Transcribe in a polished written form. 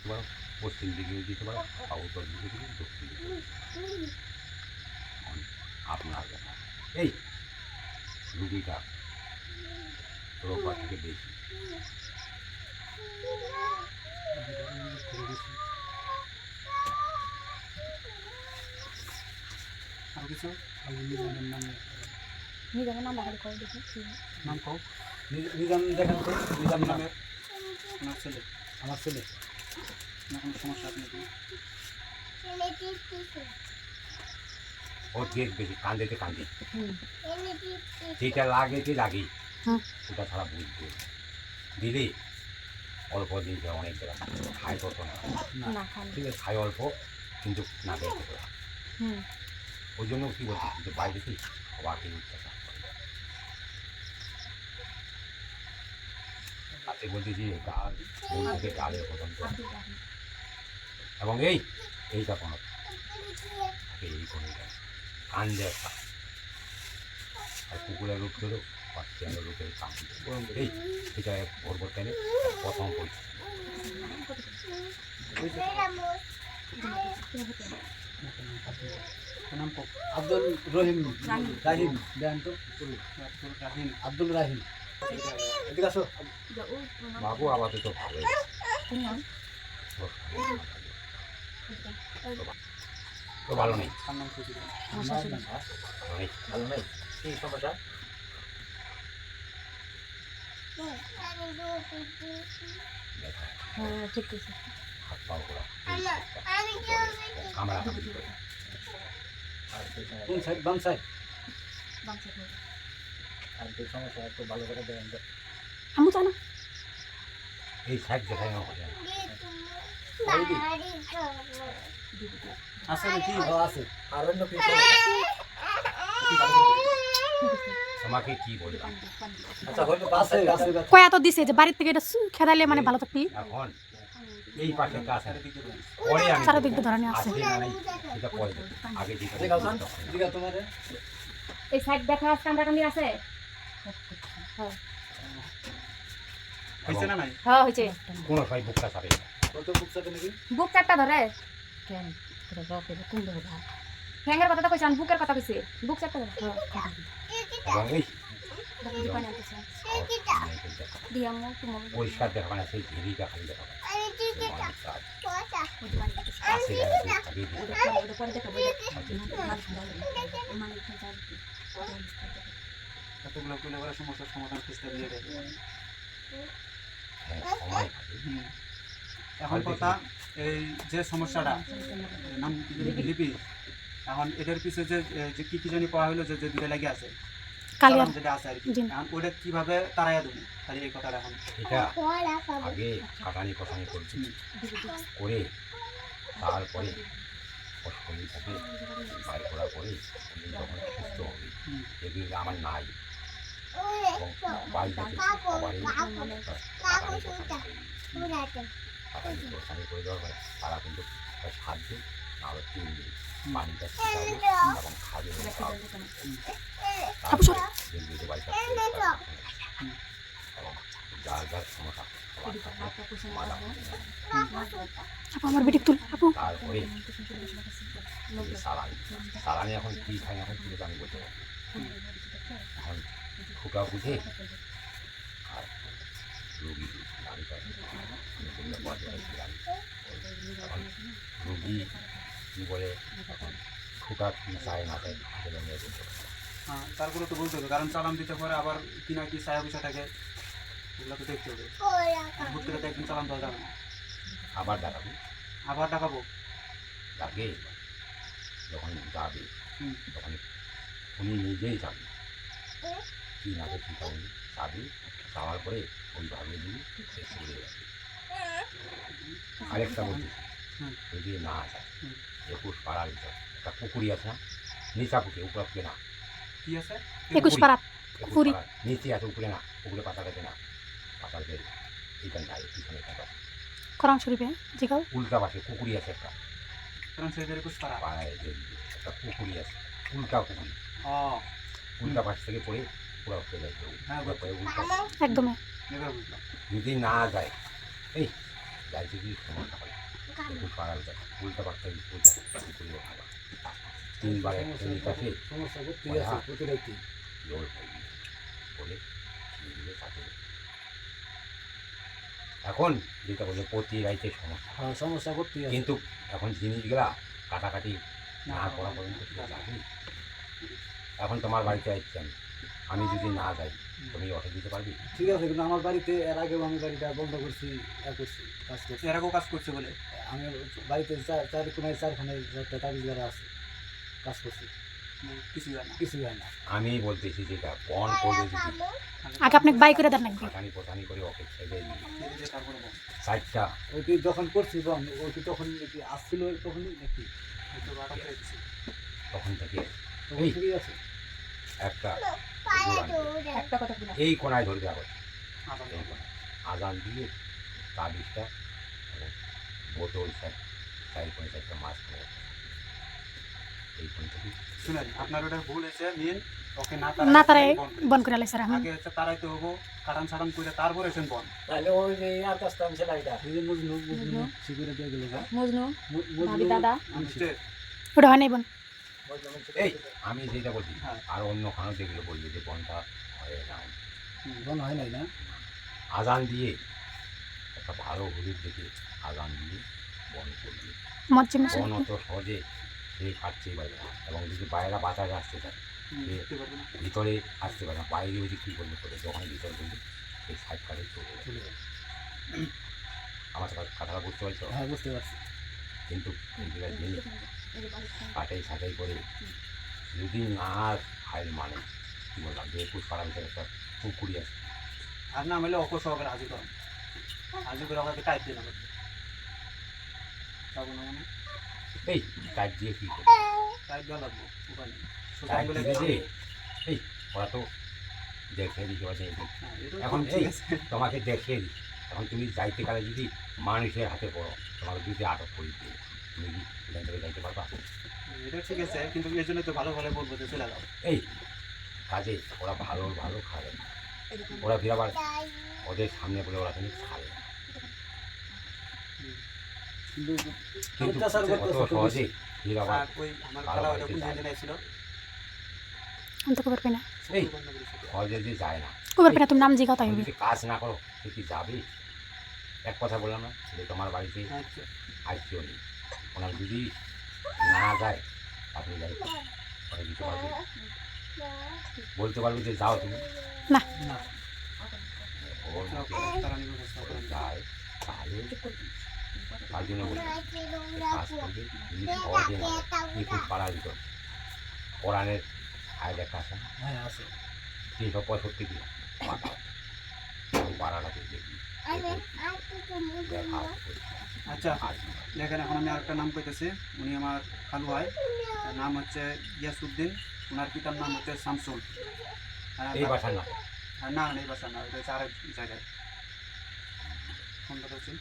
করতে পারো, পশ্চিম দিকেও দিতে পারো, বা উত্তর দিকে দিকে দক্ষিণ দিকে আপনার ব্যাপার। এই রুগীটা রোববার থেকে বেশি আর কিছু নিজামের নাম লেখা করে দেখি নাম কও। নিজাম দেখেন তো, নিজাম নামের নামের ওনার ছেলে আমার ছেলে। না কোনো সমস্যা আপনাকে ও দেখ বেশি কান্দেতে কান্দে, হুম যেটা লাগেতে লাগে, হুম ওটা ছাড়া বুঝবে দিলে অল্প দিয়েছে অনেক জায়গা খায় তত না, না খান ঠিক আছে খায় অল্প কিন্তু না দেখতে তোরা। হুম ওই জন্য কী বলছি কিন্তু বাইরে কি সবাইকে উঠতে তাতে বলতেছি ডাল ওই থেকে ডালের প্রথম তো এবং এইটা কোনো থাকে এই কোনো কান্দে একটা আর কুকুরের রূপ ধরো বাচ্চাদের রূপের কান্দে এই এটা ভোর ভোর টাইমে প্রথম পরিচয় নাম কও। আব্দুল রহিম রাহিম দেন তো, রাহিম আব্দুল রাহিম। এদিকে আসো। বাবু আপাতত ভালো তো ভালো নেই তার নাম খুঁজে দেন। আমার শাশুড়ি ভালো নেই ভালো নেই কি সমস্যা দেখা হ্যাঁ ঠিক আছে হাত পাও করা কামড়া কামড়ি করে কোন সাইড? বাম সাইড। বাচ্চা খাবে আর কি সমস্যা একটু ভালো করে দেন তো। আমু জানা এই সাইড দেখাই না হয় আছে নাকি ও আছে। আর অন্য কি? তোমাকে কি বললাম আচ্ছা হয়তো আছে আছে ব্যথা। কয়া তো দিছে যে বাড়ির থেকে এটা খেদাইলে মানে ভালো থাকবি এখন এই পাশে কাজ আছে এদিকে দেন। পরে আমি চারদিক দিয়ে ধরে নিয়ে আসছে আছে না নাই এটা পরে দেখো। আগে যেটা দেখাও জান, দিগা তোমারে। এই সাইড দেখা আছে কামড়া কামড়ি আছে হয়েছে না নাই হ্যাঁ হয়েছে কোনো ভাই বুকটা ছাড়ে কত বুক চাপে নাকি? বুক চারটা ধরে ঠ্যাঙ্গের কথা তো কইছে আমি বুকের কথা কইছে বুক চারটা ধরে এবং এই পানি আনতেছে দিয়া মো তুমি পরিষ্কার দেখা না সেই ঝিরিটা খালি দেখা আছে এতগুলো কইলে ওরা সমস্যার সমাধান খুঁজতে দিয়ে দেয়। সময় হুম। এখন কথা এই যে সমস্যাটা নাম কি জানি লিপি এখন এটার পিছে যে যে কি কি জানি পাওয়া হলো যে যে দুটো লাগে আছে কালিয়া যেটা আছে আর কি জি। এখন ওটা কিভাবে তাড়াইয়া দেবো খালি এই কথাটা এখন এটা আগে কাটানি কষানি করছি করে তারপরে শরীরটাকে বাইর করার পরে উনি যখন সুস্থ হবে এগুলি আমার নাই এবং বাইরে সবারই কাটানি কষানি করে দেওয়ার পরে তারা কিন্তু 7 দিন আর 3 দিন পানিটা ছিটাবে এবং খাবে আপু সর। দিল্লিতে বাড়িটা এবং যার যার সমস্যা আপু আমার বেটিক তুল আপু তারপরে সালানি সালানি এখন কী খাই এখন কিন্তু আমি বলতে পারবো এখন ফুটা বুঝে আর রুগী গাড়িটা এখন রুগী কী বলে ফুটা কী চায় না চায় সেটা নিয়ে বলতে পারবো তারপরে তো বলতে হবে কারণ চালান দিতে পরে আবার কি না কি ছায়া বসে থাকে এগুলো তো দেখতে হবে হুট করে তো একদিন চালান দেওয়া যাবে না আবার দেখাবো আবার দেখাবো তাকে যখন যাবে হুম। তখন উনি নিজেই যাবে কী না কী উনি যাবে যাওয়ার পরে ওইভাবে নিয়ে সে চলে যাবে আরেকটা বলছি হুম। যদি না যায় হুম। 21 পাড়ার ভিতর একটা পুকুরি আছে না নিচা পুকুরি উপরে পুকুরে না কি আছে 21 পাড়া 21 পুকুরি। পাড়ার নিচে আছে উপরে না উপরে পাতা কাটে না পাতার বের এইখানটায় পিছনে একটা কোরআন শরীফে জিগাও উল্টা পাশে পুকুরি আছে একটা কারণ সেই 21 পারা পাড়ায় যে একটা পুকুরি আছে উল্টা পুকুরি ও উল্টা পাশ থেকে পড়ে পুরো উঠে যায় হ্যাঁ, পরে উল্টা একদমই এবার বুঝলাম যদি না যায় এই যাইতে কি সমস্যা হয় একটু পাড়ার উল্টা পাড়তে উল্টা করে খাবার 3 বার একটা নিকাশে সমস্যা করতে আছে প্রতি রাইতে জল খাইবি বলে খেয়ে থাকে। এখন যেটা বলছে প্রতি রাইতে সমস্যা, হ্যাঁ সমস্যা করতে আছে কিন্তু এখন জিনিসগুলা কাটাকাটি না করা পর্যন্ত তুই যাবি। এখন তোমার বাড়িতে আসছি আমি যদি না যাই তুমি অটো দিতে পারবি? ঠিক আছে, কিন্তু আমার বাড়িতে এর আগেও আমি বাড়িটা বন্ধ করছি, করছি কাজ করছি। এর আগেও কাজ করছে বলে আমি বাড়িতে চার কোনায় চারখানে তাবিজ দ্বারা আছে, কাজ করছি, কিছু হয় না। কিছুই হয় না। আমি বলতেছি যেটা বন করবে যদি আগে আপনাকে বাই করে দেন নাকি পাটানি পোটানি করে ওকে ছেড়ে দিবি ছেড়ে দিয়ে তারপরে বল। 4টা ওই কি যখন করছি ওই কি তখন কি আসছিল তখনই নাকি হয়তো বাটা খেয়ে দিছে। তখন থেকে তখন এই। থেকেই আছে? একটা জোর আনবে। একটা কথা বলি এই কোনায় ধরবে আবার আবার এই কোনায় আজান দিয়ে তাবিজটা এবং বোতল 4 মাছ খাওয়া এই কোন থেকে শুনেন, আপনার ওটা ভুল হয়েছে। মেন ওকে না না তারাই বন্ধ করে বন করে আলাইছে এখন আগে হচ্ছে তারাইতে হবো, কাটান ছাড়ান করে তারপরে এসেন বন। তাহলে ওই যে আর কাজটা আমি সেলাইটা এই যে মজনু মজনু শিবিরে দিয়ে গেল যা মজনু ভাবি দাদা বুঝতে ওটা হয় নাই বোন এই আমি যেটা বলছি হ্যাঁ। আর অন্য খানো যেগুলো বললি যে বনটা হয়ে না বন হয় নাই না? আজান দিয়ে একটা ভালো হলুদ দেখে আজান দিয়ে বন করবি। মজ্জে মিশে বন অত সহজে সে কাটছেই পারে না, এবং যদি বাইরে বাতাসে আসতে চায় বুঝতে পারবো না। ভিতরে আসতে পারে না, বাইরে যদি কী করবে করে যখন ভিতরে করবে এই সাইড কাটে চলে যাবে। চলে যাবে। আমার কথাটা বুঝতে পারছো? হ্যাঁ বুঝতে পারছি। কিন্তু এইগুলো জিনিস কাটাই ছাটাই করে যদি না ফাইল মানে কী বললাম যে 21 পাড়ার ভিতরে একটা পুকুরি আছে আর না হলে অকো সহকারে হাজির করেন, হাজির করে আমাকে টাইপ দিয়ে নেবেন। যাবো না মানে এই টাইপ দিয়ে কী করবে? টাইপ দেওয়া লাগবো উপায় নেই। সোজা টাইপ আঙ্গুলে দিলে যে এই ওরা তো দেখিয়ে দিতে পারছে হ্যাঁ, এটা এখন ঠিক এই আছে। তোমাকে দেখিয়ে দিই। এখন তুমি যাইতে গেলে যদি মানুষের হাতে পড়ো তোমাকে যদি আটক করি দিয়ে তুমি কি এখান থেকে যাইতে পারবা? এটা ঠিক আছে, কিন্তু এর জন্য তো ভালো ভালো বলবো যে চলে যাও। এই কাজে ওরা ভালো ভালো খাবে না, ওরা ফিরে আবার ওদের সামনে বলে ওরা কিন্তু খাবে না। কিন্তু কিন্তু অত্যাচার অত করতেছে তো সহজে ফিরে আবার আর ওই আমার ভালো খেলা ওটা বাড়িতে কোন যায়। জায়গায় ছিল? আমি তো খবর পাই না এই সহজে যে যায় না, খবর পাই না তুমি নাম জিগাও তাই তুমি হবে যদি কাজ না করো সে কি যাবে? এক কথা বললাম না যে তোমার বাড়িতে আচ্ছা, আসছেও নেই, ওনার যদি না যায় আপনি যাইতে অনেক কিছু পারবে, বলতে পারবে যে যাও তুমি। না না ওর মধ্যে তাড়াতাড়ি ব্যবস্থা ওরা করেন। যায় তাহলে তার জন্য বলছি কাজ করবে তুমি সহজে না 21 পাড়ার ভিতর কোরআনের আয় দেখা আছে না হ্যাঁ আছে 365 দিন পাতা ওই পাড়াটাকে দেখবি দেখা আচ্ছা দেখেন, এখন আমি আরেকটা নাম কইতেছি। উনি আমার খালু হয়, তার নাম হচ্ছে ইয়াসউদ্দিন, ওনার পিতার নাম হচ্ছে শামসুল। এই বাসার না না না এই বাসা না, এটা হচ্ছে আরেক জায়গায়। ফোনটা করছি।